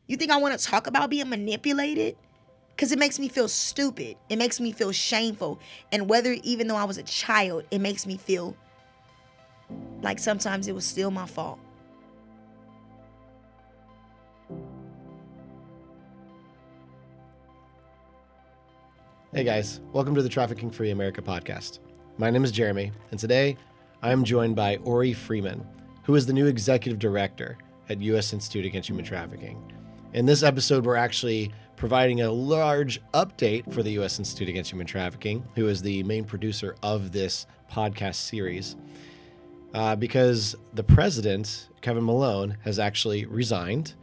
You think I want to talk about being manipulated? Because it makes me feel stupid. It makes me feel shameful. And even though I was a child, it makes me feel like sometimes it was still my fault. Hey guys, welcome to the Trafficking Free America Podcast. My name is Jeremy, and today I am joined by Oree Freeman, who is the new executive director at U.S. Institute Against Human Trafficking. In this episode, we're actually providing a large update for the U.S. Institute Against Human Trafficking, who is the main producer of this podcast series, because the president, Kevin Malone, has actually resigned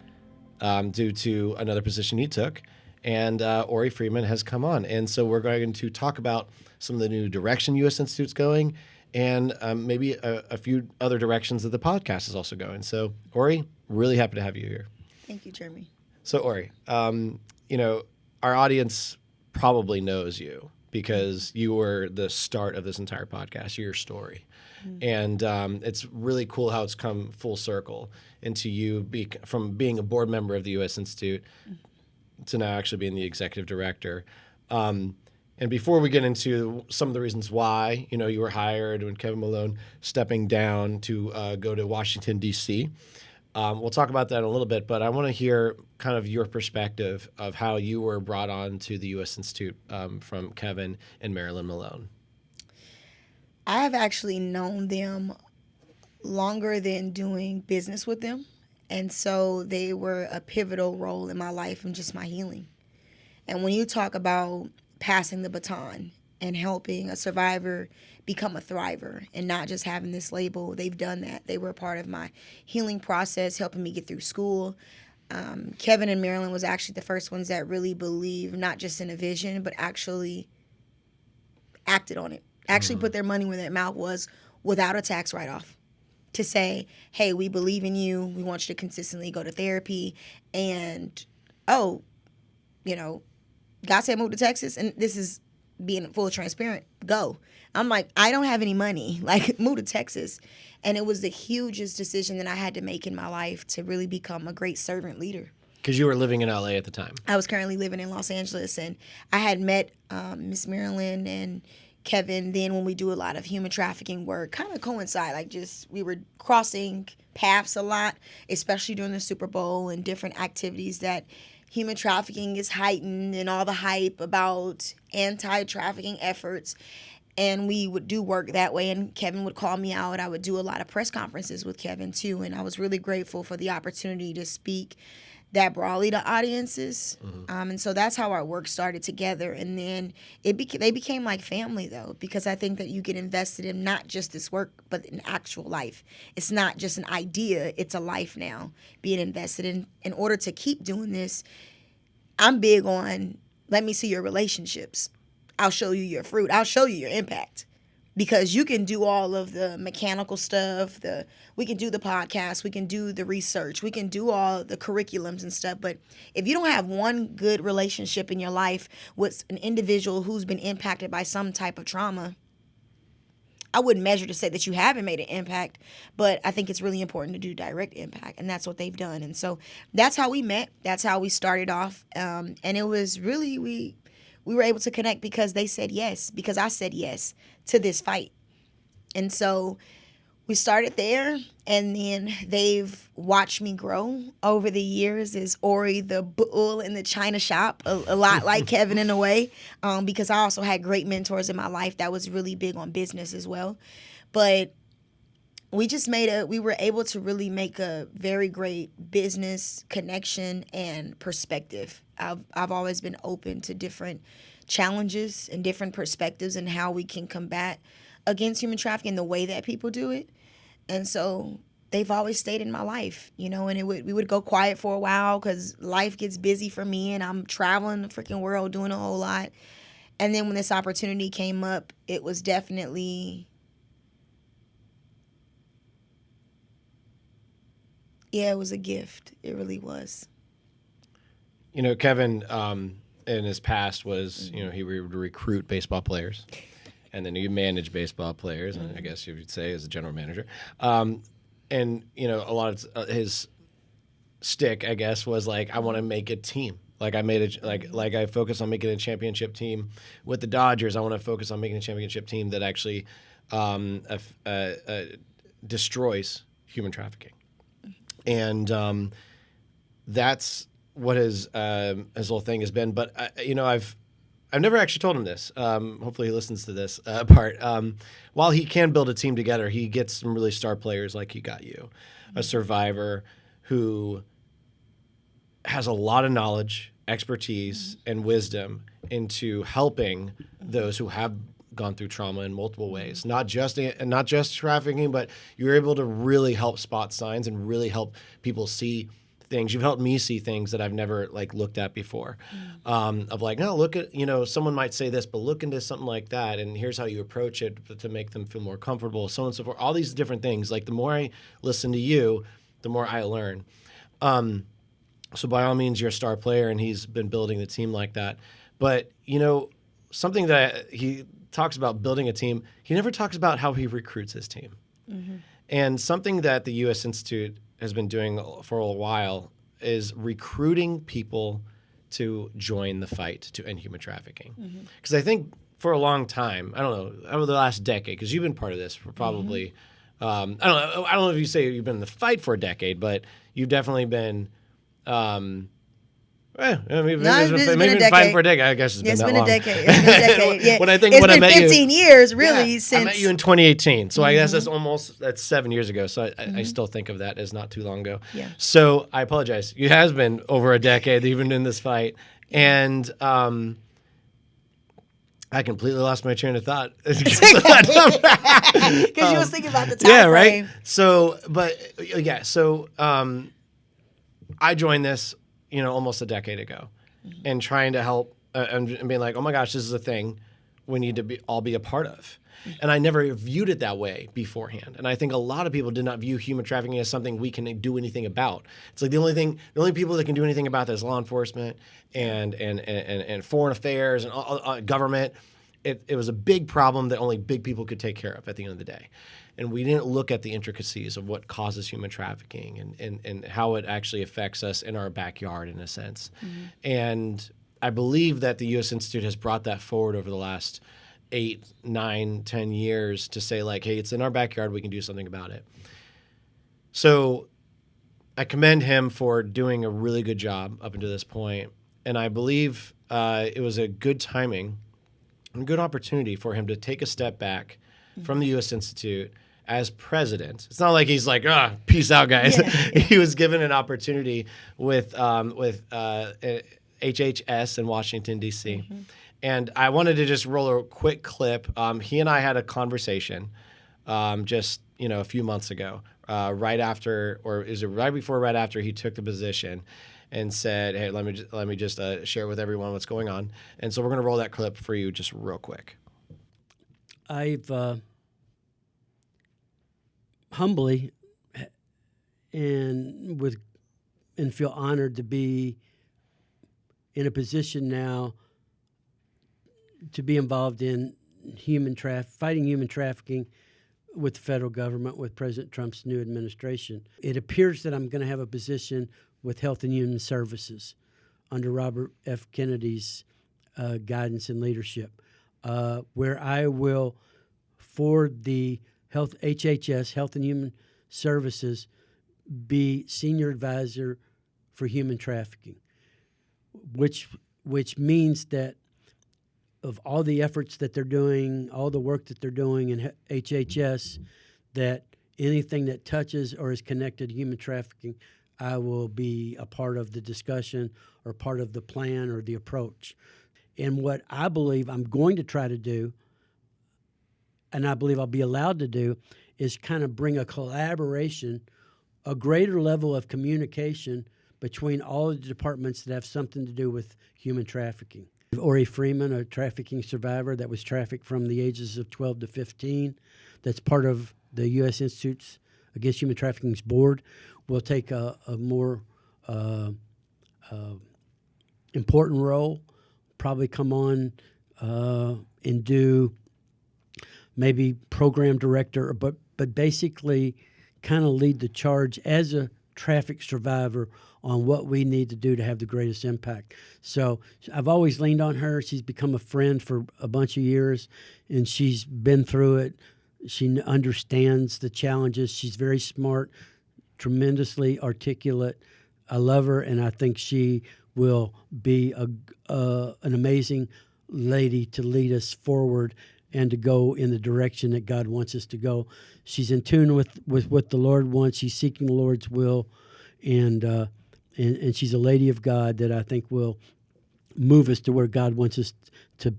due to another position he took. And Oree Freeman has come on. And so we're going to talk about some of the new direction U.S. Institute's going and maybe a few other directions that the podcast is also going. So, Oree, really happy to have you here. Thank you, Jeremy. So, Oree, our audience probably knows you because you were the start of this entire podcast, your story. Mm-hmm. And it's really cool how it's come full circle into you from being a board member of the U.S. Institute to now actually being the executive director. And before we get into some of the reasons why, you were hired when Kevin Malone stepping down to go to Washington, D.C., we'll talk about that in a little bit, but I want to hear kind of your perspective of how you were brought on to the U.S. Institute from Kevin and Marilyn Malone. I have actually known them longer than doing business with them. And so they were a pivotal role in my life and just my healing. And when you talk about passing the baton and helping a survivor become a thriver and not just having this label, they've done that. They were a part of my healing process, helping me get through school. Kevin and Marilyn was actually the first ones that really believed not just in a vision, but actually acted on it. Actually put their money where their mouth was without a tax write-off. To say, hey, we believe in you. We want you to consistently go to therapy. And, God said move to Texas. And this is being full transparent. Go. I'm like, I don't have any money. Like, move to Texas. And it was the hugest decision that I had to make in my life to really become a great servant leader. Because you were living in L.A. at the time. I was currently living in Los Angeles. And I had met Miss Marilyn and Kevin, then when we do a lot of human trafficking work, kind of coincide, we were crossing paths a lot, especially during the Super Bowl and different activities that human trafficking is heightened and all the hype about anti-trafficking efforts. And we would do work that way, and Kevin would call me out. I would do a lot of press conferences with Kevin, too, and I was really grateful for the opportunity to speak that broadly to audiences. Mm-hmm. And so that's how our work started together. And then they became like family, though, because I think that you get invested in not just this work, but in actual life. It's not just an idea. It's a life now being invested in. In order to keep doing this, I'm big on, let me see your relationships. I'll show you your fruit. I'll show you your impact. Because you can do all of the mechanical stuff, we can do the podcast, we can do the research, we can do all the curriculums and stuff, but if you don't have one good relationship in your life with an individual who's been impacted by some type of trauma, I wouldn't measure to say that you haven't made an impact, but I think it's really important to do direct impact, and that's what they've done. And so that's how we met, that's how we started off, and it was really, we were able to connect because they said yes, because I said yes to this fight. And so we started there, and then they've watched me grow over the years as Oree the bull in the china shop, a lot like Kevin in a way, because I also had great mentors in my life that was really big on business as well. But we were able to really make a very great business connection and perspective. I've always been open to different challenges and different perspectives and how we can combat against human trafficking the way that people do it. And so they've always stayed in my life, and we would go quiet for a while because life gets busy for me and I'm traveling the freaking world doing a whole lot. And then when this opportunity came up, it was definitely, it was a gift. It really was. Kevin, in his past was, he would recruit baseball players, and then he managed baseball players, and I guess you would say as a general manager. And, a lot of his stick, I guess, was like, I want to make a team. Like I focus on making a championship team with the Dodgers. I want to focus on making a championship team that actually destroys human trafficking. And that's what his whole thing has been. But I've never actually told him this. Hopefully he listens to this part. While he can build a team together, he gets some really star players like he got you, a survivor who has a lot of knowledge, expertise, and wisdom into helping those who have gone through trauma in multiple ways, not just trafficking, but you're able to really help spot signs and really help people see things. You've helped me see things that I've never looked at before. Of no, look at, someone might say this, but look into something like that, and here's how you approach it to make them feel more comfortable, so on and so forth. All these different things. The more I listen to you, the more I learn. So by all means, you're a star player, and he's been building the team like that. But, something that he talks about building a team, he never talks about how he recruits his team. Mm-hmm. And something that the U.S. Institute has been doing for a while is recruiting people to join the fight to end human trafficking. Because I think for a long time, I don't know, over the last decade, because you've been part of this for probably, I don't know if you say you've been in the fight for a decade, but you've definitely been, maybe it's been fighting for a decade. I guess it's been that long. It's been a decade. Yeah. When I think it's when been I met 15 years, really, since I met you in 2018. So I guess that's 7 years ago. So I still think of that as not too long ago. Yeah. So I apologize. It has been over a decade, even in this fight. And I completely lost my train of thought. Because you was thinking about the time frame. Right? So, I joined this, almost a decade ago, and trying to help and being like, oh my gosh, this is a thing we need to all be a part of. And I never viewed it that way beforehand. And I think a lot of people did not view human trafficking as something we can do anything about. It's the only people that can do anything about this is law enforcement and foreign affairs and all, government. It was a big problem that only big people could take care of at the end of the day. And we didn't look at the intricacies of what causes human trafficking and how it actually affects us in our backyard, in a sense. And I believe that the U.S. Institute has brought that forward over the last 8, 9, 10 years to say, hey, it's in our backyard, we can do something about it. So I commend him for doing a really good job up until this point. And I believe it was a good timing and a good opportunity for him to take a step back from the U.S. Institute as president. It's not like he's peace out, guys. Yeah. He was given an opportunity with HHS in Washington, D.C. And I wanted to just roll a quick clip. He and I had a conversation just a few months ago, right after, or is it right before, right after he took the position, and said, hey, let me just share with everyone what's going on. And so we're going to roll that clip for you just real quick. I've humbly and feel honored to be in a position now to be involved in fighting human trafficking with the federal government, with President Trump's new administration. It appears that I'm going to have a position with Health and Human Services under Robert F. Kennedy's guidance and leadership, where I will, for the HHS, Health and Human Services, be senior advisor for human trafficking, which means that of all the efforts that they're doing, all the work that they're doing in HHS, that anything that touches or is connected to human trafficking, I will be a part of the discussion or part of the plan or the approach. And what I believe I'm going to try to do, and I believe I'll be allowed to do, is kind of bring a collaboration, a greater level of communication between all the departments that have something to do with human trafficking. Oree Freeman, a trafficking survivor that was trafficked from the ages of 12 to 15, that's part of the U.S. Institute's Against Human Trafficking's board, will take a more important role, probably come on and do maybe program director, but basically kind of lead the charge as a traffic survivor on what we need to do to have the greatest impact. So I've always leaned on her. She's become a friend for a bunch of years, and she's been through it. She understands the challenges. She's very smart, tremendously articulate. I love her, and I think she will be an amazing lady to lead us forward and to go in the direction that God wants us to go. She's in tune with what the Lord wants. She's seeking the Lord's will, and she's a lady of God that I think will move us to where God wants us to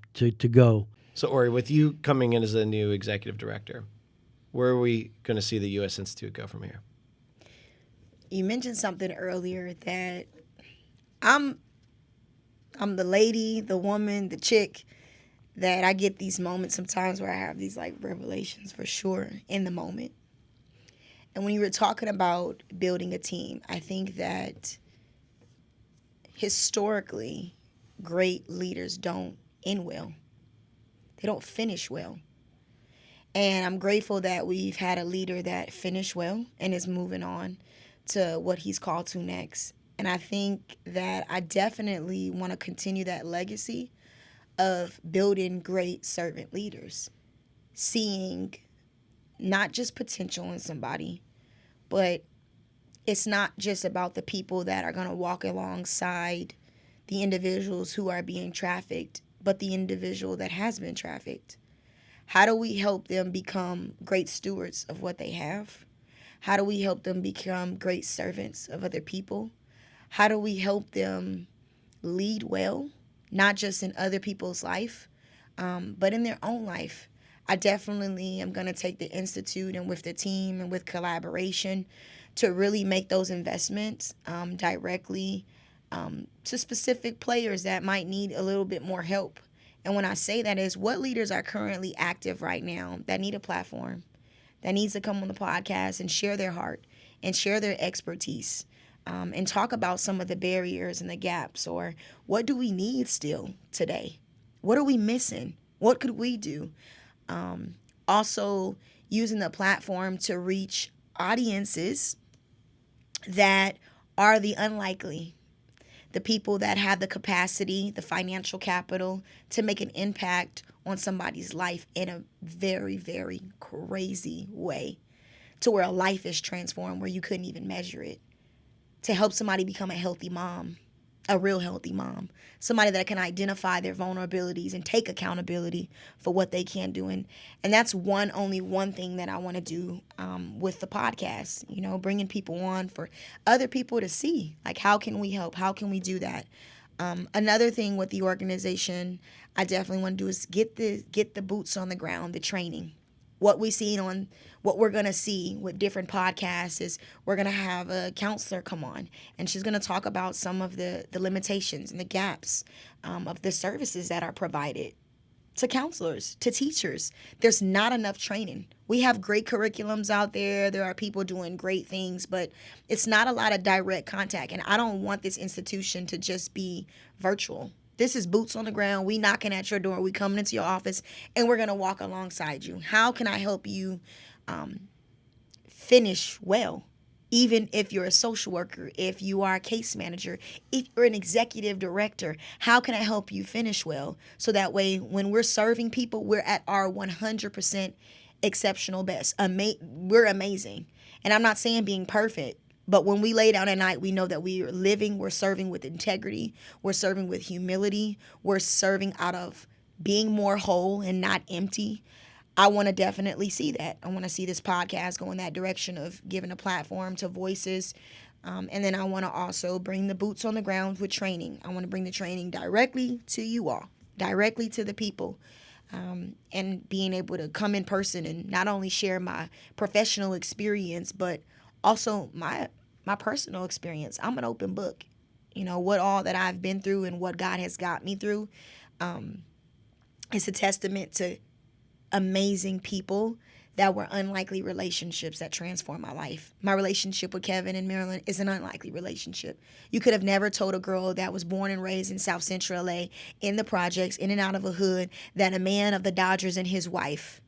go. So, Oree, with you coming in as a new executive director, where are we going to see the U.S. Institute go from here? You mentioned something earlier that I'm the lady, the woman, the chick that I get these moments sometimes where I have these like revelations for sure in the moment. And when you were talking about building a team, I think that historically great leaders don't end well. They don't finish well. And I'm grateful that we've had a leader that finished well and is moving on to what he's called to next. And I think that I definitely want to continue that legacy of building great servant leaders, seeing not just potential in somebody, but it's not just about the people that are going to walk alongside the individuals who are being trafficked, but the individual that has been trafficked. How do we help them become great stewards of what they have? How do we help them become great servants of other people? How do we help them lead well, not just in other people's life, but in their own life? I definitely am going to take the Institute and with the team and with collaboration to really make those investments directly to specific players that might need a little bit more help. And when I say that is, what leaders are currently active right now that need a platform, that needs to come on the podcast and share their heart and share their expertise and talk about some of the barriers and the gaps, or what do we need still today? What are we missing? What could we do? Also using the platform to reach audiences that are the unlikely, the people that have the capacity, the financial capital to make an impact on somebody's life in a very, very crazy way, to where a life is transformed where you couldn't even measure it, to help somebody become a healthy mom, a real healthy mom, somebody that can identify their vulnerabilities and take accountability for what they can do. And that's only one thing that I want to do with the podcast, bringing people on for other people to see, like, how can we help? How can we do that? Another thing with the organization I definitely want to do is get the boots on the ground, the training. What we're going to see with different podcasts is we're going to have a counselor come on, and she's going to talk about some of the limitations and the gaps of the services that are provided to counselors, to teachers. There's not enough training. We have great curriculums out there. There are people doing great things, but it's not a lot of direct contact. And I don't want this institution to just be virtual. This is boots on the ground. We knocking at your door. We coming into your office, and we're going to walk alongside you. How can I help you finish well? Even if you're a social worker, if you are a case manager, if you're an executive director, how can I help you finish well? So that way, when we're serving people, we're at our 100% exceptional best. We're amazing. And I'm not saying being perfect, but when we lay down at night, we know that we are living, we're serving with integrity, we're serving with humility, we're serving out of being more whole and not empty. I want to definitely see that. I want to see this podcast go in that direction of giving a platform to voices. And then I want to also bring the boots on the ground with training. I want to bring the training directly to you all, directly to the people. And being able to come in person and not only share my professional experience, but also my personal experience. I'm an open book. What all that I've been through and what God has got me through. It's a testament to amazing people that were unlikely relationships that transformed my life. My relationship with Kevin and Marilyn is an unlikely relationship. You could have never told a girl that was born and raised in South Central LA, in the projects, in and out of a hood, that a man of the Dodgers and his wife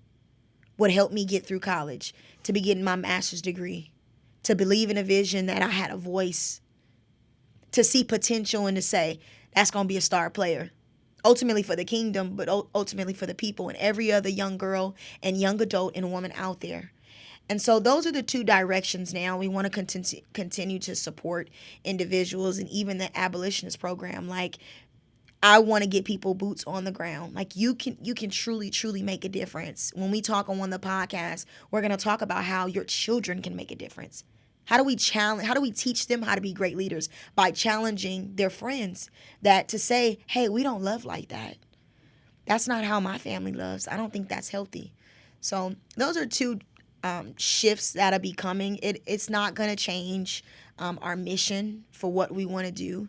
would help me get through college, to be getting my master's degree, to believe in a vision that I had a voice to see potential and to say, that's going to be a star player. Ultimately for the kingdom, but ultimately for the people and every other young girl and young adult and woman out there. And so those are the two directions now. We want to continue to support individuals and even the abolitionist program. Like, I want to get people boots on the ground. Like, you can truly, truly make a difference. When we talk on the podcast, we're going to talk about how your children can make a difference. How do we teach them how to be great leaders? By challenging their friends to say, hey, we don't love like that. That's not how my family loves. I don't think that's healthy. So those are two shifts that are becoming. It's not going to change our mission for what we want to do.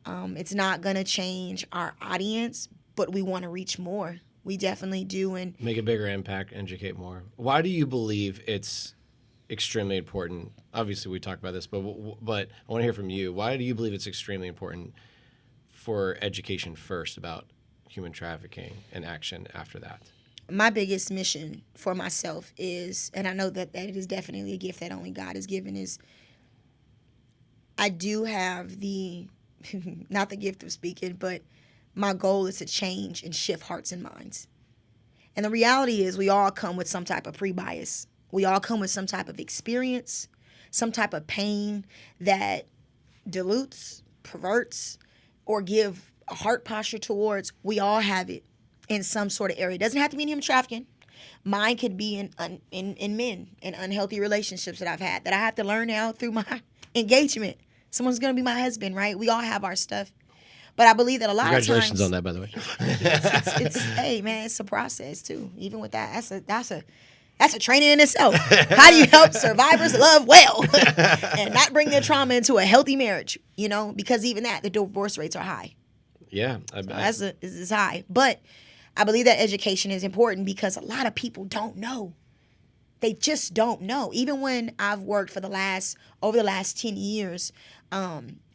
It's not going to change our audience, but we want to reach more. We definitely do. And make a bigger impact, educate more. Why do you believe it's extremely important? Obviously, we talked about this, but I want to hear from you. Why do you believe it's extremely important for education first about human trafficking and action after that? My biggest mission for myself is, and I know that it is definitely a gift that only God has given, is I do have not the gift of speaking, but my goal is to change and shift hearts and minds. And the reality is we all come with some type of pre-bias. We all come with some type of experience, some type of pain that dilutes, perverts, or give a heart posture towards. We all have it in some sort of area. It doesn't have to be in human trafficking. Mine could be in men, in unhealthy relationships that I've had, that I have to learn now through my engagement. Someone's going to be my husband, right? We all have our stuff. But I believe that a lot of times... Congratulations on that, by the way. Hey, man, it's a process, too. Even with that, that's a training in itself. How do you help survivors love well and not bring their trauma into a healthy marriage? Because even that, the divorce rates are high. Yeah. It's high. But I believe that education is important because a lot of people don't know. They just don't know. Even when I've worked over the last 10 years,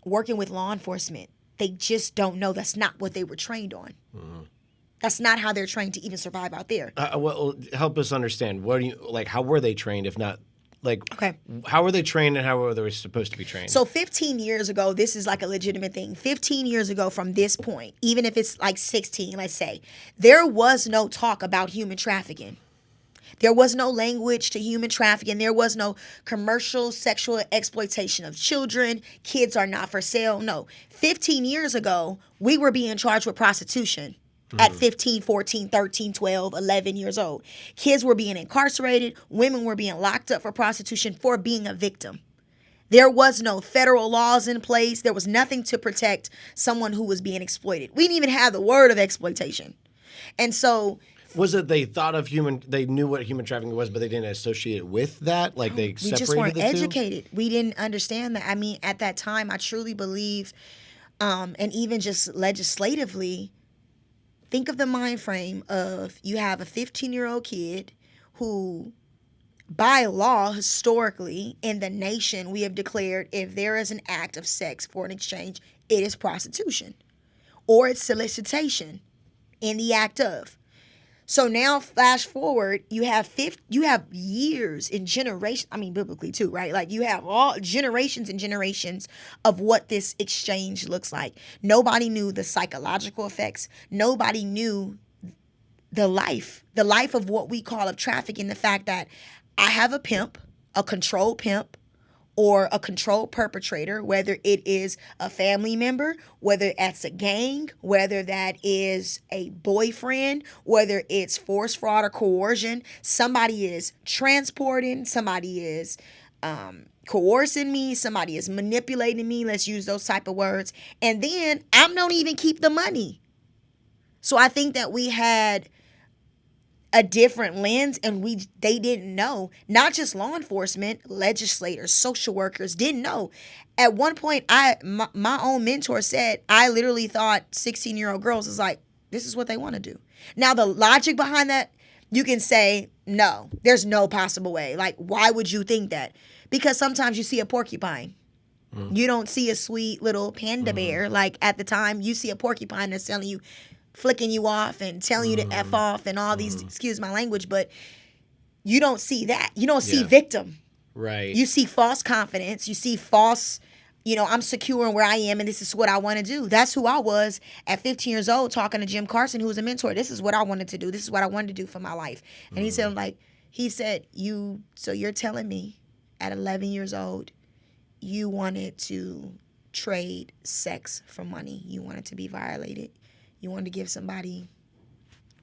working with law enforcement, they just don't know. That's not what they were trained on. Mm-hmm. That's not how they're trained to even survive out there. Well, help us understand. How were they trained? If not, okay, how were they trained and how were they supposed to be trained? So 15 years ago, this is like a legitimate thing. 15 years ago from this point, even if it's like 16, let's say, there was no talk about human trafficking. There was no language to human trafficking. There was no commercial sexual exploitation of children. Kids are not for sale. No. 15 years ago, we were being charged with prostitution. At 15, 14, 13, 12, 11 years old. Kids were being incarcerated. Women were being locked up for prostitution for being a victim. There was no federal laws in place. There was nothing to protect someone who was being exploited. We didn't even have the word of exploitation. And so... Was it they knew what human trafficking was, but they didn't associate it with that? Like they separated the two? We just weren't educated. We didn't understand that. I mean, at that time, I truly believe, and even just legislatively, think of the mind frame of you have a 15-year-old kid who, by law, historically, in the nation, we have declared if there is an act of sex for an exchange, it is prostitution. Or it's solicitation in the act of. So now, flash forward, you have years and generations, I mean, biblically too, right? Like you have all generations and generations of what this exchange looks like. Nobody knew the psychological effects. Nobody knew the life of what we call of trafficking, the fact that I have a pimp, a controlled pimp, or a controlled perpetrator, whether it is a family member, whether that's a gang, whether that is a boyfriend, whether it's force, fraud, or coercion. Somebody is transporting, somebody is coercing me, somebody is manipulating me. Let's use those type of words. And then I don't even keep the money. So I think that we had a different lens, and they didn't know. Not just law enforcement, legislators, social workers didn't know. At one point, my own mentor said, I literally thought 16-year-old girls is like, this is what they want to do. Now, the logic behind that, you can say, no, there's no possible way. Like, why would you think that? Because sometimes you see a porcupine. You don't see a sweet little panda bear. Like, at the time, you see a porcupine that's telling you, flicking you off and telling you to F off and all these, excuse my language, but you don't see that. You don't see victim. Right. You see false confidence. You see false I'm secure in where I am and this is what I want to do. That's who I was at 15 years old talking to Jim Carson, who was a mentor. This is what I wanted to do. This is what I wanted to do for my life. And he said, so you're telling me at 11 years old, you wanted to trade sex for money. You wanted to be violated. You wanted to give somebody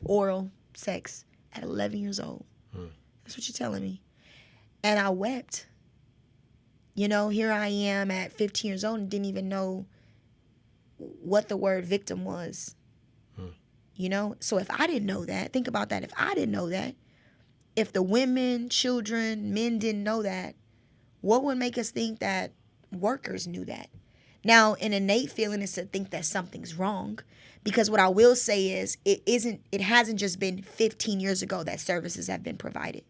oral sex at 11 years old. That's what you're telling me. And I wept. Here I am at 15 years old and didn't even know what the word victim was. So if I didn't know that, think about that. If I didn't know that, if the women, children, men didn't know that, what would make us think that workers knew that? Now, an innate feeling is to think that something's wrong, because what I will say is it hasn't just been 15 years ago that services have been provided.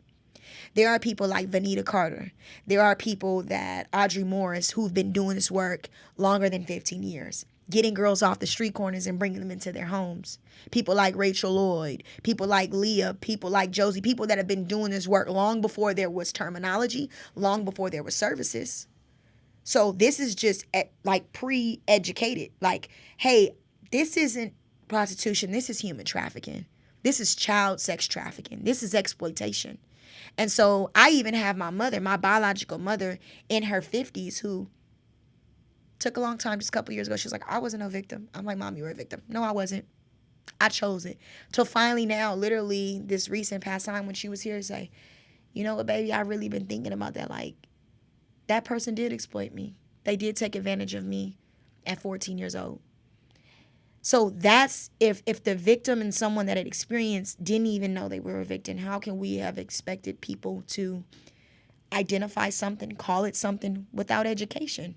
There are people like Vanita Carter. There are people that Audrey Morris who've been doing this work longer than 15 years, getting girls off the street corners and bringing them into their homes. People like Rachel Lloyd, people like Leah, people like Josie, people that have been doing this work long before there was terminology, long before there were services. So this is just like pre-educated. Like, hey, this isn't prostitution. This is human trafficking. This is child sex trafficking. This is exploitation. And so I even have my mother, my biological mother in her 50s, who took a long time, just a couple years ago. She was like, I wasn't a victim. I'm like, Mom, you were a victim. No, I wasn't. I chose it. Till finally now, literally this recent past time when she was here, say, you know what, baby, I really been thinking about that. Like, that person did exploit me. They did take advantage of me at 14 years old. So that's if the victim and someone that had experienced didn't even know they were a victim, how can we have expected people to identify something, call it something without education?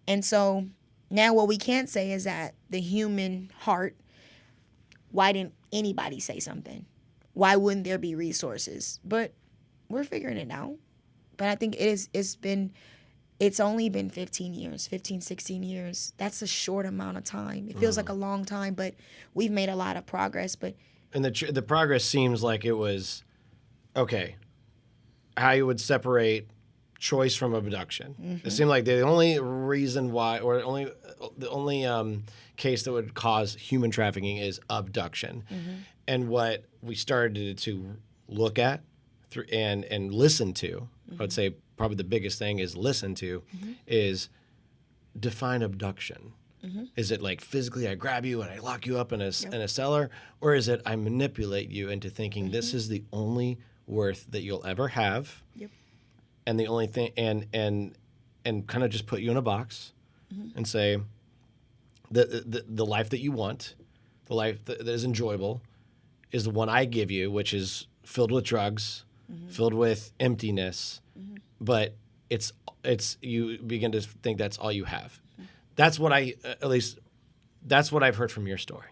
And so now what we can say is that the human heart, why didn't anybody say something? Why wouldn't there be resources? But we're figuring it out. But I think it's only been 15, 16 years. That's a short amount of time. It feels like a long time, but we've made a lot of progress. And the progress seems like it was, okay, how you would separate choice from abduction. Mm-hmm. It seemed like the only reason why, or the only case that would cause human trafficking is abduction. Mm-hmm. And what we started to look at and listen to, I would say probably the biggest thing is listen to, is define abduction. Mm-hmm. Is it like physically I grab you and I lock you up in a cellar, or is it I manipulate you into thinking this is the only worth that you'll ever have, and the only thing, and kind of just put you in a box and say the life that you want, the life that is enjoyable, is the one I give you, which is filled with drugs, filled with emptiness, but it's you begin to think that's all you have. That's what that's what I've heard from your story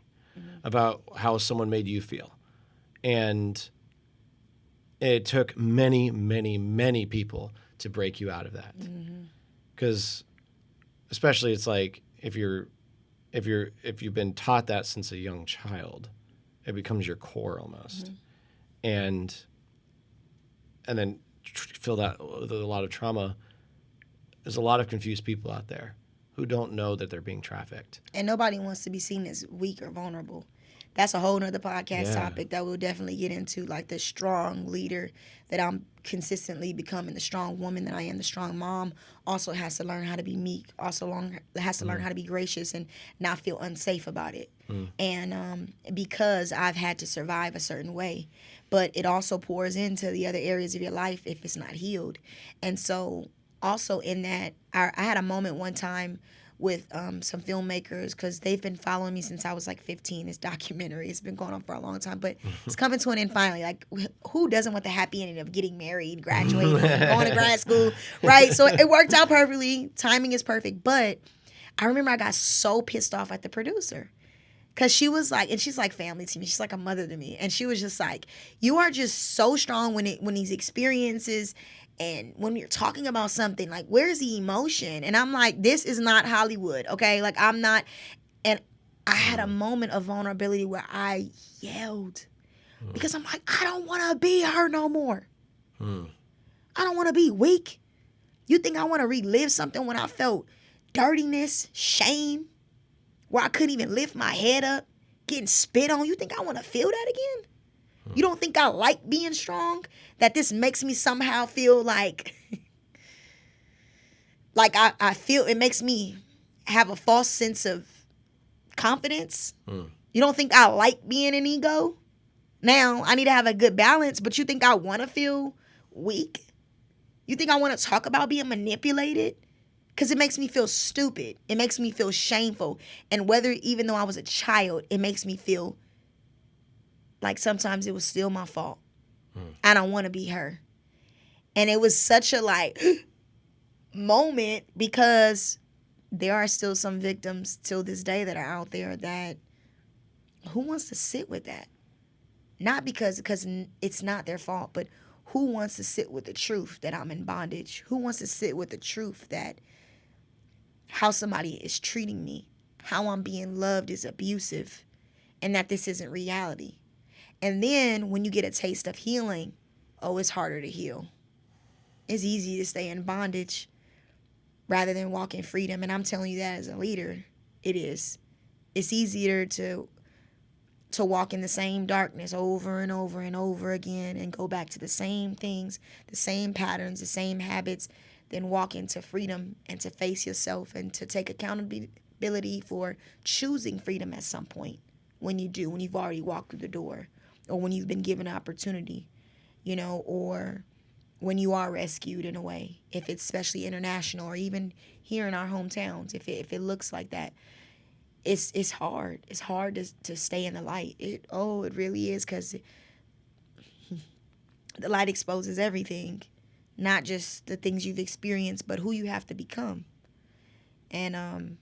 about how someone made you feel. And it took many, many, many people to break you out of that. Because especially it's like if you've been taught that since a young child, it becomes your core almost. And then filled out with a lot of trauma. There's a lot of confused people out there who don't know that they're being trafficked. And nobody wants to be seen as weak or vulnerable. That's a whole nother podcast topic that we'll definitely get into, like the strong leader that I'm consistently becoming, the strong woman that I am, the strong mom also has to learn how to be meek, has to learn how to be gracious and not feel unsafe about it. And because I've had to survive a certain way, but it also pours into the other areas of your life if it's not healed. And so also in that, I had a moment one time with some filmmakers, because they've been following me since I was like 15. This documentary, it's been going on for a long time, but it's coming to an end finally. Like, who doesn't want the happy ending of getting married, graduating, going to grad school, right? So it worked out perfectly. Timing is perfect. But I remember I got so pissed off at the producer, because she was like, and she's like family to me. She's like a mother to me. And she was just like, you are just so strong when these experiences and when you're talking about something, like, where's the emotion? And I'm like, this is not Hollywood, okay? Like, I'm not. And I had a moment of vulnerability where I yelled because I'm like, I don't want to be her no more. I don't want to be weak. You think I want to relive something when I felt dirtiness, shame, where I couldn't even lift my head up, getting spit on. You think I want to feel that again? You don't think I like being strong? That this makes me somehow feel like, I feel it makes me have a false sense of confidence? You don't think I like being an ego? Now, I need to have a good balance, but you think I want to feel weak? You think I want to talk about being manipulated? Because it makes me feel stupid. It makes me feel shameful. And even though I was a child, it makes me feel like sometimes it was still my fault. I don't want to be her. And it was such a moment, because there are still some victims till this day that are out there that who wants to sit with that? Not because it's not their fault, but who wants to sit with the truth that I'm in bondage? Who wants to sit with the truth that how somebody is treating me, how I'm being loved is abusive, and that this isn't reality? And then when you get a taste of healing, it's harder to heal. It's easy to stay in bondage rather than walk in freedom. And I'm telling you that as a leader, it is. It's easier to walk in the same darkness over and over and over again and go back to the same things, the same patterns, the same habits, than walk into freedom and to face yourself and to take accountability for choosing freedom at some point when you've already walked through the door, or when you've been given an opportunity, or when you are rescued in a way, if it's especially international or even here in our hometowns, if it looks like that. It's hard. It's hard to stay in the light. It really is, because the light exposes everything, not just the things you've experienced, but who you have to become. And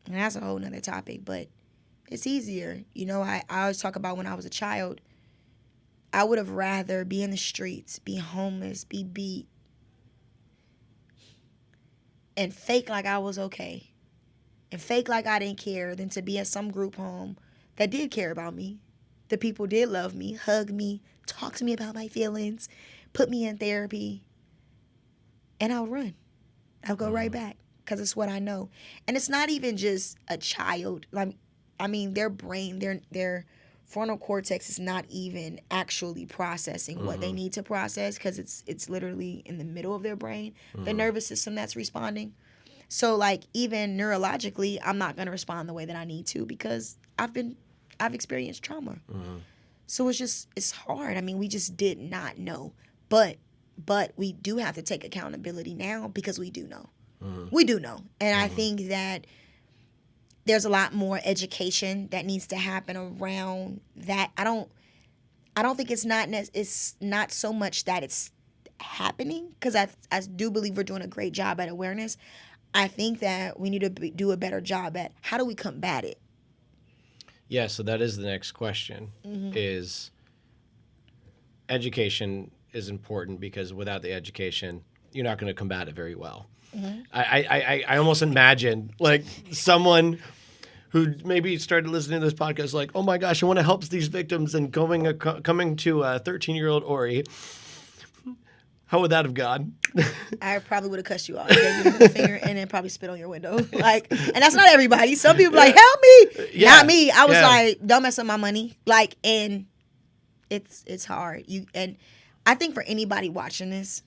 that's a whole nother topic, but it's easier. I always talk about when I was a child, I would have rather be in the streets, be homeless, be beat, and fake like I was okay, and fake like I didn't care, than to be at some group home that did care about me. The people did love me, hug me, talk to me about my feelings, put me in therapy. And I'll run. I'll go right back, because it's what I know. And it's not even just a child. Their brain, their frontal cortex is not even actually processing what they need to process, because it's literally in the middle of their brain, the nervous system that's responding. So even neurologically, I'm not going to respond the way that I need to, because I've experienced trauma. So it's hard. We just did not know. But we do have to take accountability now, because we do know. We do know. And I think that there's a lot more education that needs to happen around that. I don't think it's not so much that it's happening, because I do believe we're doing a great job at awareness. I think that we need to do a better job at how do we combat it. Yeah, so that is the next question, is education is important, because without the education, you're not going to combat it very well. I almost imagine someone who maybe started listening to this podcast oh my gosh, I want to help these victims, and coming to 13-year-old Oree. How would that have gone? I probably would have cussed you off, gave you the finger, and then probably spit on your window. And that's not everybody. Some people help me. Yeah. Not me. I was don't mess up my money. And it's hard. And I think for anybody watching this,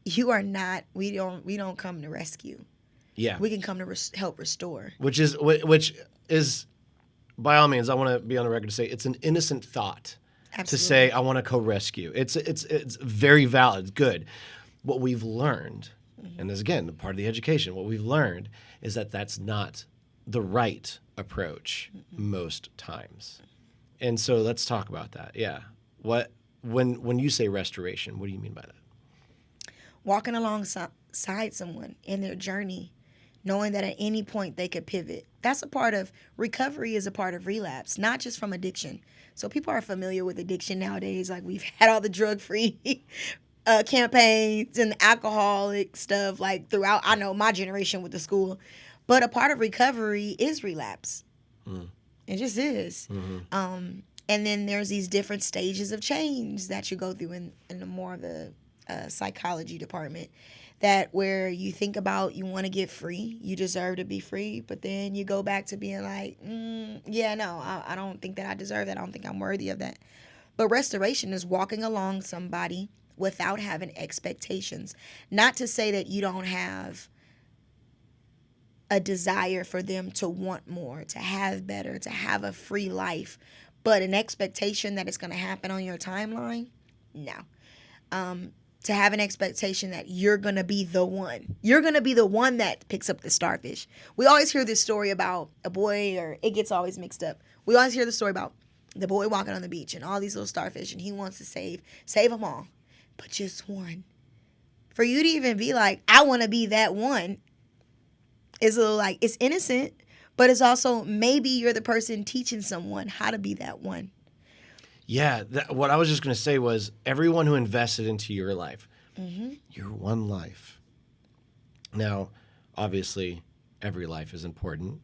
you are not. We don't come to rescue. Yeah. We can come to help restore. Which is by all means, I want to be on the record to say it's an innocent thought. Absolutely. To say I want to co-rescue. It's very valid. It's good. What we've learned, and this again, part of the education, what we've learned is that that's not the right approach most times. And so let's talk about that. Yeah. When you say restoration, what do you mean by that? Walking alongside someone in their journey, knowing that at any point they could pivot. That's a part of recovery, is a part of relapse, not just from addiction. So people are familiar with addiction nowadays. We've had all the drug-free campaigns and the alcoholic stuff throughout, I know, my generation with the school. But a part of recovery is relapse. It just is. And then there's these different stages of change that you go through in the more of the psychology department that where you think about you want to get free, you deserve to be free, but then you go back to being like, yeah, no, I don't think that I deserve that. I don't think I'm worthy of that. But restoration is walking along somebody without having expectations. Not to say that you don't have a desire for them to want more, to have better, to have a free life, but an expectation that it's going to happen on your timeline, no. To have an expectation that you're going to be the one. You're going to be the one that picks up the starfish. We always hear this story about a boy, or it gets always mixed up. We always hear the story about the boy walking on the beach and all these little starfish, and he wants to save them all, but just one. For you to even be like, I want to be that one, is a little like, it's innocent, but it's also maybe you're the person teaching someone how to be that one. Yeah, what I was just going to say was everyone who invested into your life, your one life. Now, obviously, every life is important,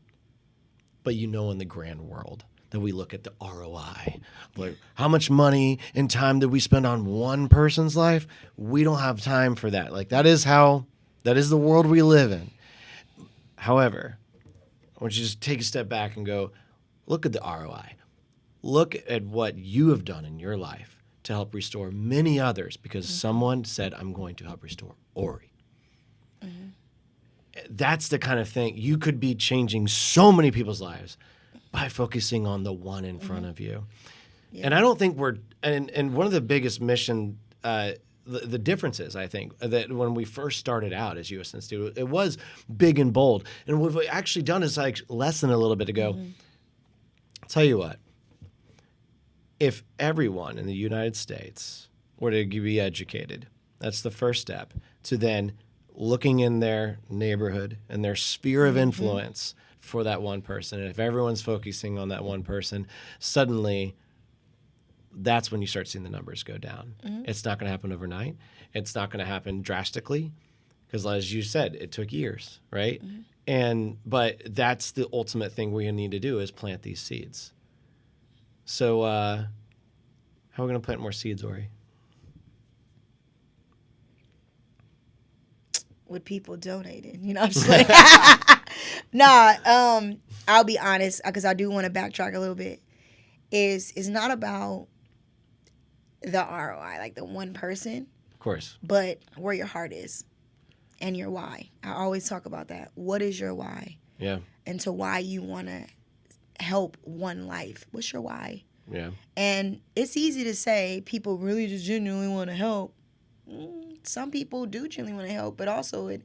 but in the grand world that we look at the ROI, like how much money and time did we spend on one person's life? We don't have time for that. Like that is the world we live in. However, I want you to just take a step back and go, look at the ROI. Look at what you have done in your life to help restore many others because someone said, I'm going to help restore Oree. That's the kind of thing. You could be changing so many people's lives by focusing on the one in front of you. Yeah. And I don't think and one of the biggest mission, the differences, I think, that when we first started out as U.S. Institute, it was big and bold. And what we've actually done is like lessen a little bit ago. I'll tell you what. If everyone in the United States were to be educated, that's the first step, to then looking in their neighborhood and their sphere of influence for that one person. And if everyone's focusing on that one person, suddenly that's when you start seeing the numbers go down. It's not going to happen overnight. It's not going to happen drastically because, as you said, it took years, right? But that's the ultimate thing we need to do is plant these seeds. So how are we going to plant more seeds, Oree? With people donating, I'm just like, I'll be honest, because I do want to backtrack a little bit. It's not about the ROI, like the one person. Of course. But where your heart is and your why. I always talk about that. What is your why? Yeah. And to why you want to help one life. What's your why? Yeah. And it's easy to say people really just genuinely want to help. Some people do genuinely want to help, but also it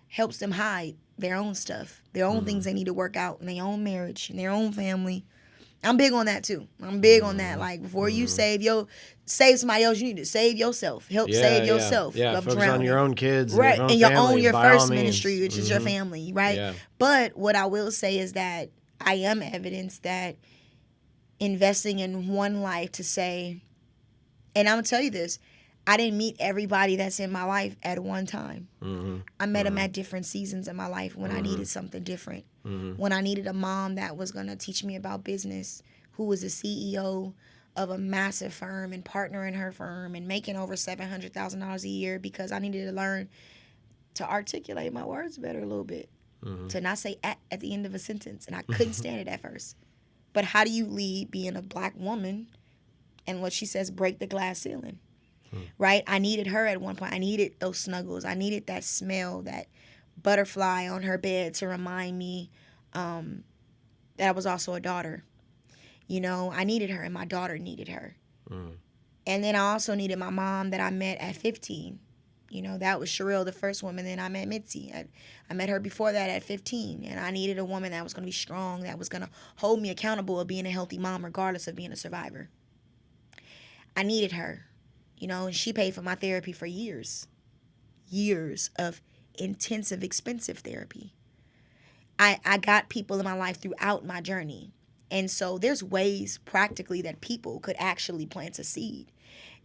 helps them hide their own stuff, their own things they need to work out in their own marriage, in their own family. I'm big on that too. I'm big on that. Like before you save somebody else, you need to save yourself. Help save yourself. Yeah, focus on your own kids, right? And your own family, your by first all ministry, means. which is your family, right? Yeah. But what I will say is that I am evidence that investing in one life to say, and I'm gonna tell you this, I didn't meet everybody that's in my life at one time. I met them at different seasons in my life when I needed something different. When I needed a mom that was going to teach me about business, who was a CEO of a massive firm and partner in her firm and making over $700,000 a year because I needed to learn to articulate my words better a little bit, to not say at the end of a sentence. And I couldn't stand it at first. But how do you lead being a black woman and what she says, break the glass ceiling? Right? I needed her at one point. I needed those snuggles. I needed that smell, that butterfly on her bed to remind me that I was also a daughter. I needed her and my daughter needed her. And then I also needed my mom that I met at 15. That was Sherelle, the first woman. Then I met Mitzi. I met her before that at 15. And I needed a woman that was going to be strong, that was going to hold me accountable of being a healthy mom regardless of being a survivor. I needed her. And she paid for my therapy for years of intensive, expensive therapy. I got people in my life throughout my journey. And so there's ways practically that people could actually plant a seed.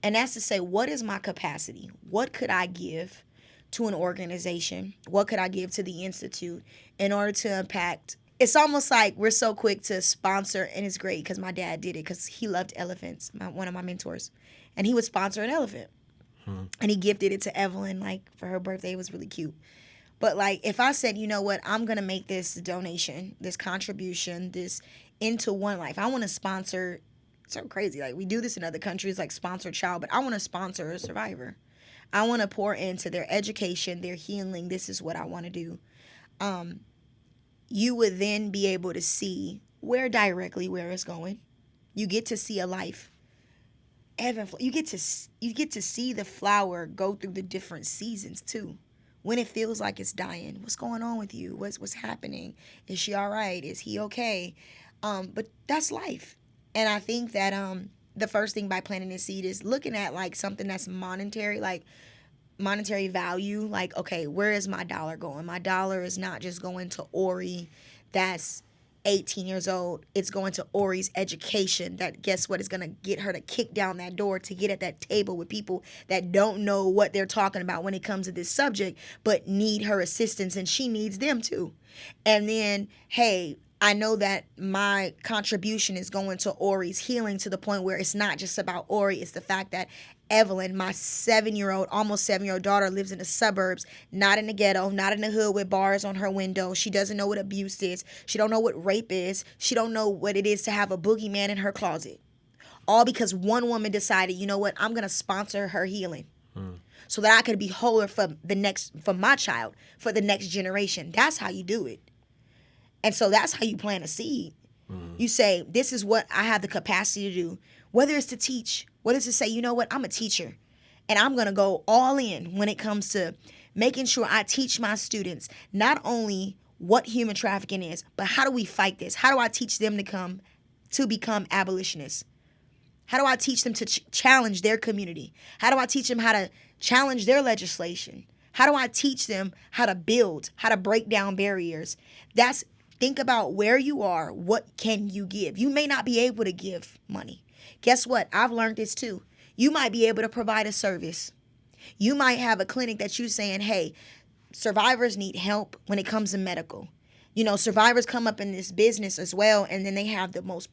And that's to say, what is my capacity? What could I give to an organization? What could I give to the Institute in order to impact? It's almost like we're so quick to sponsor, and it's great because my dad did it because he loved elephants, one of my mentors. And he would sponsor an elephant. And he gifted it to Evelyn, like, for her birthday. It was really cute. But, like, if I said, you know what, I'm going to make this donation, this contribution, this into one life. I want to sponsor, so crazy. Like, we do this in other countries, like sponsor a child, but I want to sponsor a survivor. I want to pour into their education, their healing. This is what I want to do. You would then be able to see where it's going. You get to see a life. You get to see the flower go through the different seasons too. When it feels like it's dying, what's going on with you? What's happening? Is she all right? Is he okay? But that's life. And I think that the first thing by planting a seed is looking at like something that's monetary, like monetary value. Like, okay, where is my dollar going? My dollar is not just going to Oree, that's 18 years old. It's going to Oree's education. That, guess what, is going to get her to kick down that door to get at that table with people that don't know what they're talking about when it comes to this subject, but need her assistance, and she needs them too. And then, hey, I know that my contribution is going to Oree's healing, to the point where it's not just about Oree. It's the fact that Evelyn, my almost 7-year-old daughter, lives in the suburbs, not in the ghetto, not in the hood with bars on her window. She doesn't know what abuse is. She don't know what rape is. She don't know what it is to have a boogeyman in her closet. All because one woman decided, you know what, I'm going to sponsor her healing. So that I could be wholer for my child, for the next generation. That's how you do it. And so that's how you plant a seed. You say, this is what I have the capacity to do. Whether it's to teach, whether it's to say, you know what, I'm a teacher, and I'm going to go all in when it comes to making sure I teach my students not only what human trafficking is, but how do we fight this? How do I teach them to become abolitionists? How do I teach them to challenge their community? How do I teach them how to challenge their legislation? How do I teach them how to build, how to break down barriers? Think about where you are. What can you give? You may not be able to give money. Guess what? I've learned this too. You might be able to provide a service. You might have a clinic that you're saying, hey, survivors need help when it comes to medical. You know, survivors come up in this business as well, and then they have the most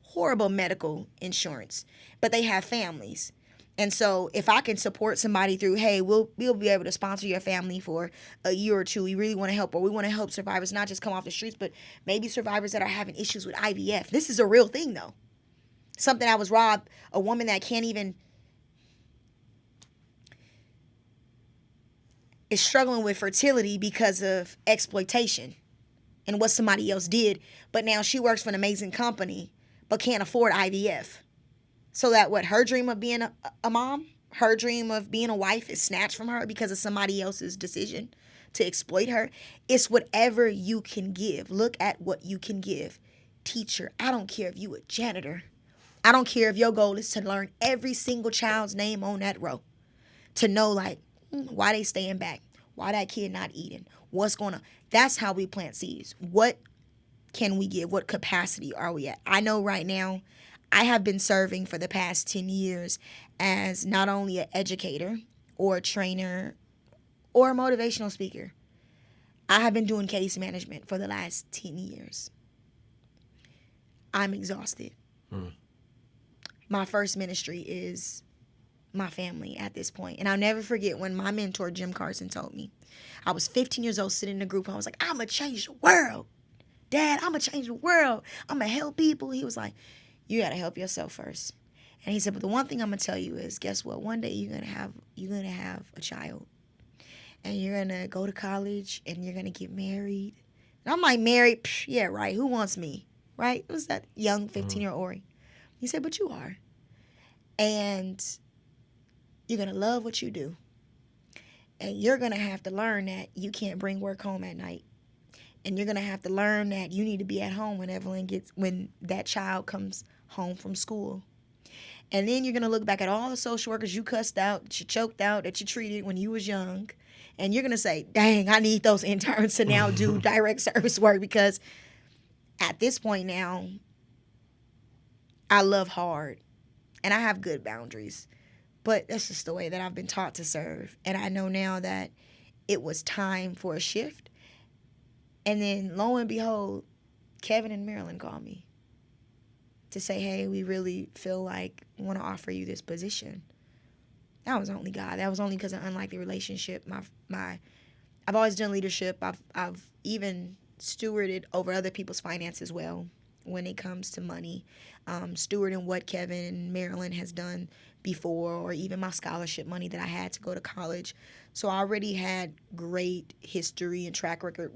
horrible medical insurance, but they have families. And so if I can support somebody through, hey, we'll be able to sponsor your family for a year or two. We really want to help, or we want to help survivors not just come off the streets, but maybe survivors that are having issues with IVF. This is a real thing, though. Something I was robbed, a woman that is struggling with fertility because of exploitation and what somebody else did. But now she works for an amazing company, but can't afford IVF. So that her dream of being a mom, her dream of being a wife is snatched from her because of somebody else's decision to exploit her. It's whatever you can give. Look at what you can give. Teacher, I don't care if you a janitor. I don't care if your goal is to learn every single child's name on that row. To know, like, why they staying back, why that kid not eating, what's going on. That's how we plant seeds. What can we give? What capacity are we at? I know right now, I have been serving for the past 10 years as not only an educator or a trainer or a motivational speaker. I have been doing case management for the last 10 years. I'm exhausted. My first ministry is my family at this point. And I'll never forget when my mentor, Jim Carson, told me. I was 15 years old sitting in a group, and I was like, I'm going to change the world. Dad, I'm going to change the world. I'm going to help people. He was like, you got to help yourself first. And he said, but the one thing I'm going to tell you is, guess what? One day you're going to have a child. And you're going to go to college, and you're going to get married. And I'm like, married? Psh, yeah, right. Who wants me? Right? It was that young 15-year-old Oree. He said, but you are. And you're going to love what you do. And you're going to have to learn that you can't bring work home at night. And you're going to have to learn that you need to be at home when that child comes home from school. And then you're going to look back at all the social workers you cussed out, that you choked out, that you treated when you was young. And you're going to say, dang, I need those interns to now do direct service work, because at this point now, I love hard and I have good boundaries. But that's just the way that I've been taught to serve. And I know now that it was time for a shift. And then, lo and behold, Kevin and Marilyn called me to say, hey, we really feel like we want to offer you this position. That was only God. That was only because of an unlikely relationship. I've always done leadership. I've even stewarded over other people's finances well when it comes to money. Stewarding what Kevin Marilyn has done before, or even my scholarship money that I had to go to college. So I already had great history and track record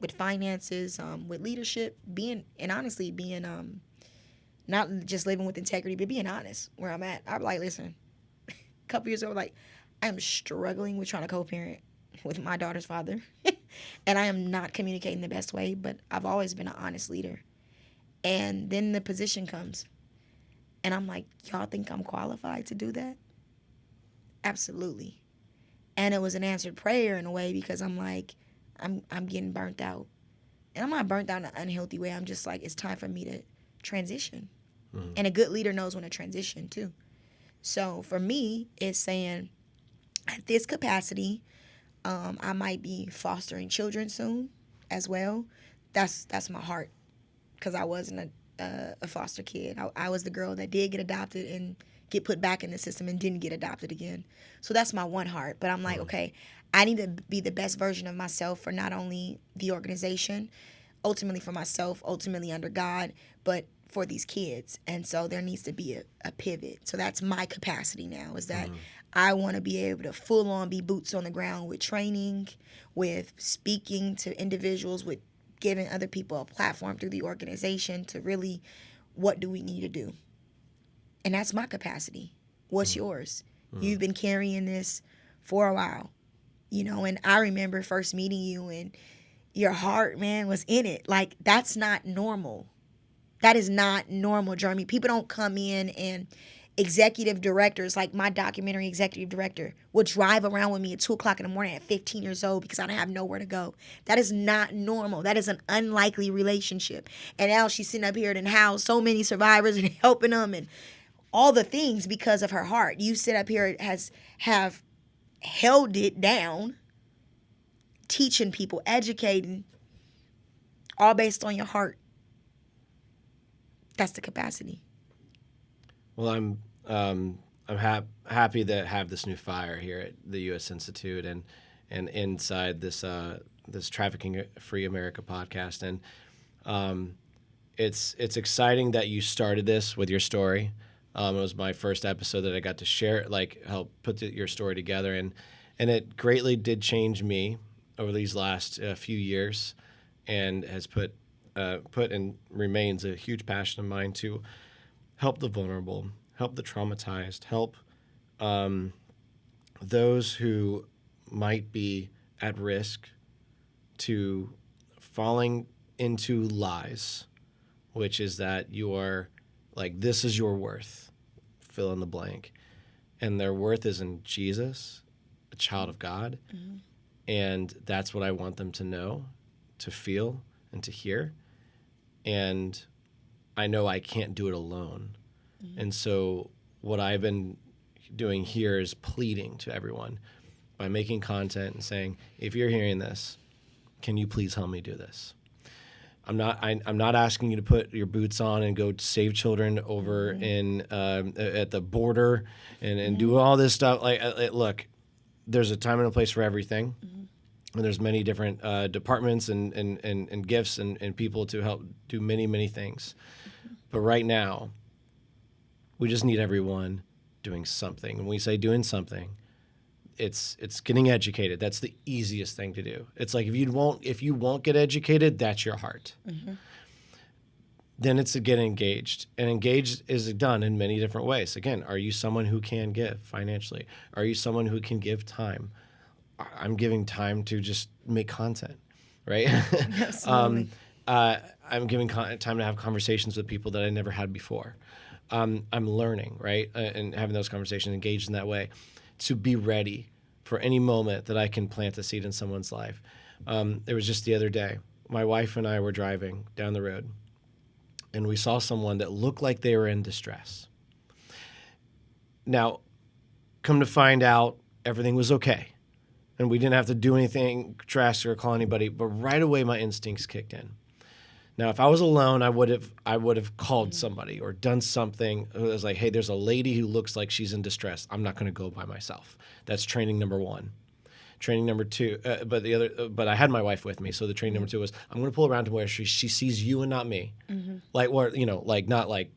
with finances, with leadership, being not just living with integrity, but being honest where I'm at. I'm like, listen, a couple years ago, like, I am struggling with trying to co-parent with my daughter's father. And I am not communicating the best way, but I've always been an honest leader. And then the position comes. And I'm like, y'all think I'm qualified to do that? Absolutely. And it was an answered prayer in a way, because I'm like, I'm getting burnt out. And I'm not burnt out in an unhealthy way. I'm just like, it's time for me to transition. Mm. And a good leader knows when to transition too. So for me, it's saying, at this capacity, I might be fostering children soon as well. That's my heart, because I wasn't a foster kid. I was the girl that did get adopted and get put back in the system and didn't get adopted again. So that's my one heart. But I'm like, okay, I need to be the best version of myself for not only the organization, ultimately for myself, ultimately under God, but for these kids. And so there needs to be a pivot. So that's my capacity now, is that I want to be able to full on be boots on the ground with training, with speaking to individuals, with giving other people a platform through the organization to really, what do we need to do? And that's my capacity. What's yours? You've been carrying this for a while, and I remember first meeting you and your heart, man, was in it. Like, that's not normal. That is not normal, Jeremy. People don't come in and executive directors, like my documentary executive director, would drive around with me at 2 o'clock in the morning at 15 years old because I don't have nowhere to go. That is not normal. That is an unlikely relationship. And now she's sitting up here and housed so many survivors and helping them and all the things because of her heart. You sit up here have held it down, teaching people, educating, all based on your heart. That's the capacity. Well, I'm happy to have this new fire here at the U.S. Institute and inside this Trafficking Free America podcast, and it's exciting that you started this with your story. It was my first episode that I got to share, help put your story together, and it greatly did change me over these last few years, and has put and remains a huge passion of mine to help the vulnerable, help the traumatized, help those who might be at risk to falling into lies, which is that you are this is your worth, fill in the blank. And their worth is in Jesus, a child of God. Mm-hmm. And that's what I want them to know, to feel, and to hear. And I know I can't do it alone. Mm-hmm. And so what I've been doing here is pleading to everyone by making content and saying, if you're hearing this, can you please help me do this? I'm not asking you to put your boots on and go save children over in at the border and do all this stuff. Look, there's a time and a place for everything. Mm-hmm. And there's many different departments and gifts and people to help do many, many things. But right now, we just need everyone doing something. When we say doing something, it's getting educated. That's the easiest thing to do. It's like if you won't get educated, that's your heart. Mm-hmm. Then it's to get engaged. And engaged is done in many different ways. Again, are you someone who can give financially? Are you someone who can give time? I'm giving time to just make content, right? Absolutely. I'm giving time to have conversations with people that I never had before. I'm learning, right? And having those conversations, engaged in that way, to be ready for any moment that I can plant a seed in someone's life. It was just the other day. My wife and I were driving down the road, and we saw someone that looked like they were in distress. Now, come to find out, everything was okay. And we didn't have to do anything drastic or call anybody, but right away my instincts kicked in. Now, if I was alone, I would have called somebody or done something. It was like, hey, there's a lady who looks like she's in distress. I'm not going to go by myself. That's training number one. Training number two, but I had my wife with me, so the training number two was I'm going to pull around to where she sees you and not me, like, or not like,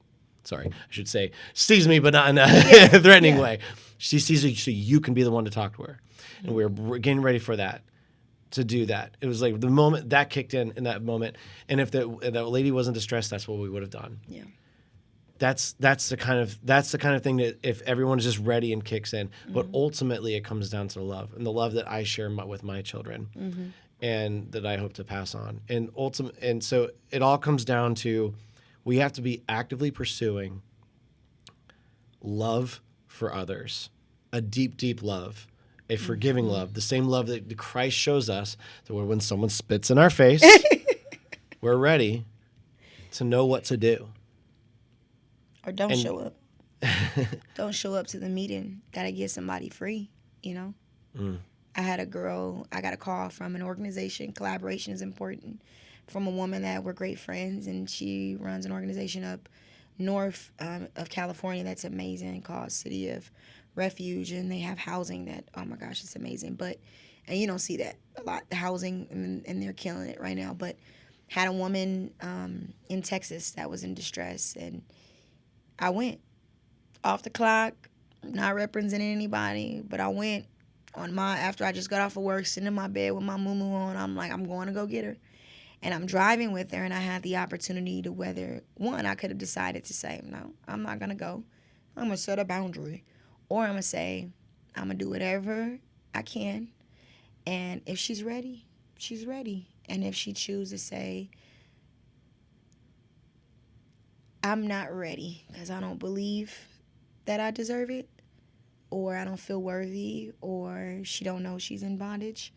sorry, I should say sees me but not in a threatening way. She sees you so you can be the one to talk to her, and we were getting ready for that. To do that, it was like the moment that kicked in that moment, and if that lady wasn't distressed, that's what we would have done. Yeah, that's the kind of thing that if everyone's just ready and kicks in, but ultimately it comes down to love and the love that I share with my children, and that I hope to pass on, and so it all comes down to we have to be actively pursuing love for others, a deep, deep love. A forgiving love, the same love that Christ shows us, that when someone spits in our face, we're ready to know what to do. Or don't show up. Don't show up to the meeting. Gotta get somebody free, you know? I had a girl, I got a call from an organization, collaboration is important, from a woman that we're great friends, and she runs an organization up north of California that's amazing called City of Refuge, and they have housing that, oh my gosh, it's amazing. And you don't see that a lot, the housing, and they're killing it right now. But had a woman in Texas that was in distress, and I went off the clock, not representing anybody, but I went after I just got off of work, sitting in my bed with my moo-moo on, I'm like, I'm going to go get her. And I'm driving with her, and I had the opportunity to I could have decided to say, no, I'm not going to go. I'm going to set a boundary. Or I'm going to say, I'm going to do whatever I can. And if she's ready, she's ready. And if she chooses to say, I'm not ready because I don't believe that I deserve it, or I don't feel worthy, or she don't know she's in bondage,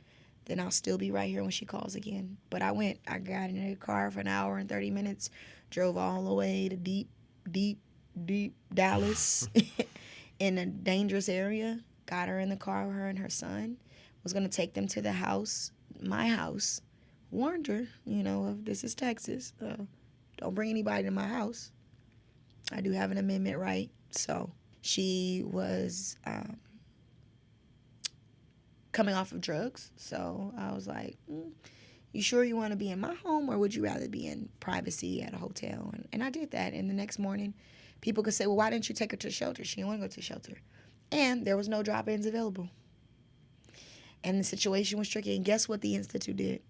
then I'll still be right here when she calls again. But I got in a car for an hour and 30 minutes, drove all the way to deep, deep, deep Dallas. In a dangerous area, got her in the car with her and her son, was going to take them to the house, my house, warned her, this is Texas, don't bring anybody to my house. I do have an amendment right. So she was coming off of drugs, so I was like, you sure you want to be in my home, or would you rather be in privacy at a hotel? And I did that, and the next morning, people could say, well, why didn't you take her to shelter? She didn't want to go to shelter. And there was no drop-ins available. And the situation was tricky. And guess what the Institute did?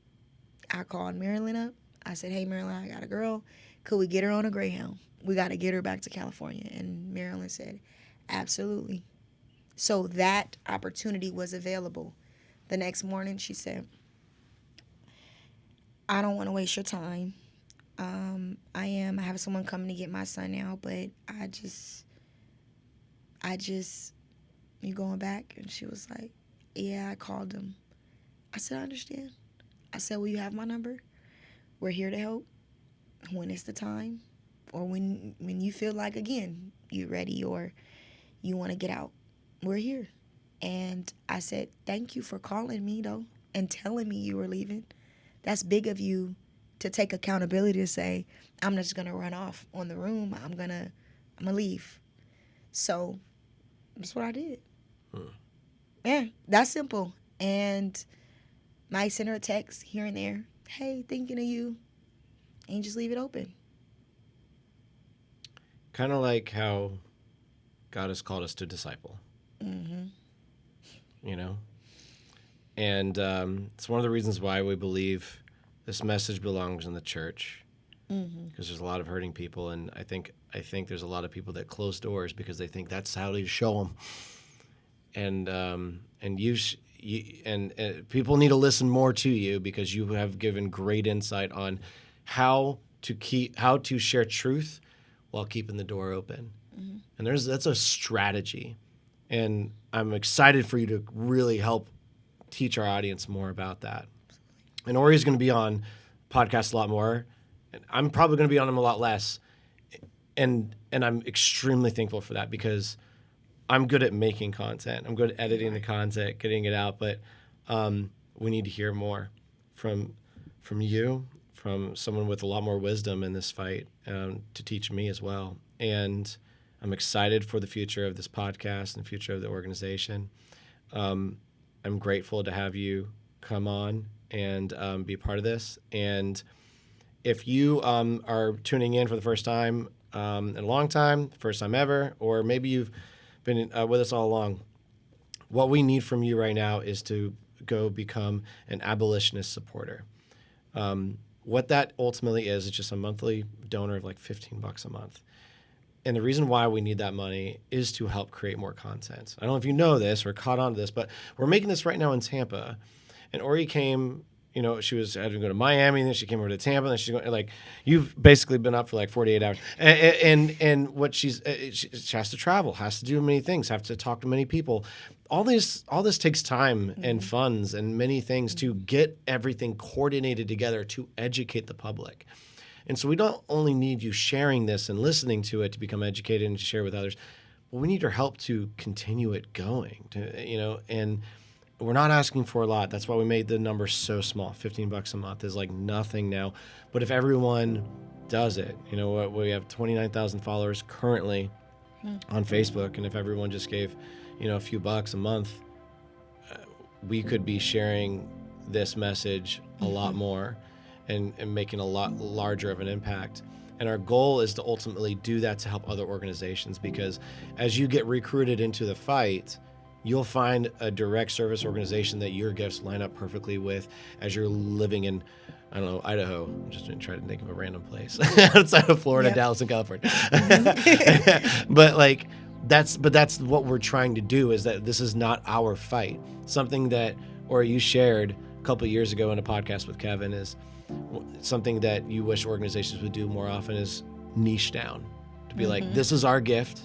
I called Marilyn up. I said, hey, Marilyn, I got a girl. Could we get her on a Greyhound? We got to get her back to California. And Marilyn said, absolutely. So that opportunity was available. The next morning, she said, I don't want to waste your time. I have someone coming to get my son now, but I just, you going back? And she was like, yeah, I called him. I said, I understand. I said, well, you have my number. We're here to help when it's the time, or when you feel like, again, you're ready or you want to get out. We're here. And I said, thank you for calling me, though, and telling me you were leaving. That's big of you to take accountability to say, I'm not just going to run off on the room. I'm going to leave. So that's what I did. Yeah, that's simple. And might send her a text here and there. Hey, thinking of you. And you just leave it open. Kind of like how God has called us to disciple. And it's one of the reasons why we believe this message belongs in the church, because there's a lot of hurting people, and I think there's a lot of people that close doors because they think that's how you show them, and people need to listen more to you because you have given great insight on how to share truth while keeping the door open, and that's a strategy, and I'm excited for you to really help teach our audience more about that. And Oree's going to be on podcasts a lot more. And I'm probably going to be on them a lot less. And I'm extremely thankful for that because I'm good at making content. I'm good at editing the content, getting it out. But we need to hear more from you, from someone with a lot more wisdom in this fight to teach me as well. And I'm excited for the future of this podcast and the future of the organization. I'm grateful to have you come on and be part of this. And if you are tuning in for the first time in a long time, first time ever, or maybe you've been with us all along, what we need from you right now is to go become an abolitionist supporter. What that ultimately is just a monthly donor of like $15 a month. And the reason why we need that money is to help create more content. I don't know if you know this or caught on to this, but we're making this right now in Tampa. And Oree came, she had to go to Miami, and then she came over to Tampa, and then she's going, like, you've basically been up for like 48 hours. And what she has to travel, has to do many things, have to talk to many people. All this takes time and funds and many things to get everything coordinated together to educate the public. And so we don't only need you sharing this and listening to it to become educated and to share with others, but we need your help to continue it going. And we're not asking for a lot. That's why we made the number so small. $15 a month is like nothing now. But if everyone does it, we have 29,000 followers currently on Facebook, and if everyone just gave, a few bucks a month, we could be sharing this message a lot more and making a lot larger of an impact. And our goal is to ultimately do that to help other organizations, because as you get recruited into the fight, you'll find a direct service organization that your gifts line up perfectly with as you're living in, Idaho. I'm just going to try to think of a random place outside of Florida, Dallas, and California. But that's what we're trying to do, is that this is not our fight. Something that, or you shared a couple of years ago in a podcast with Kevin, is something that you wish organizations would do more often, is niche down, to be like, this is our gift.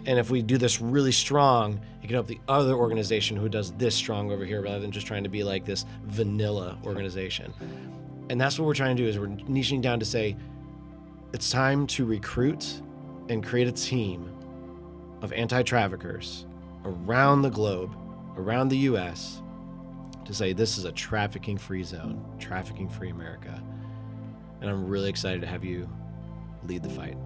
And if we do this really strong, it can help the other organization who does this strong over here, rather than just trying to be like this vanilla organization. And that's what we're trying to do, is we're niching down to say, it's time to recruit and create a team of anti-traffickers around the globe, around the U.S., to say this is a trafficking-free zone, trafficking-free America. And I'm really excited to have you lead the fight.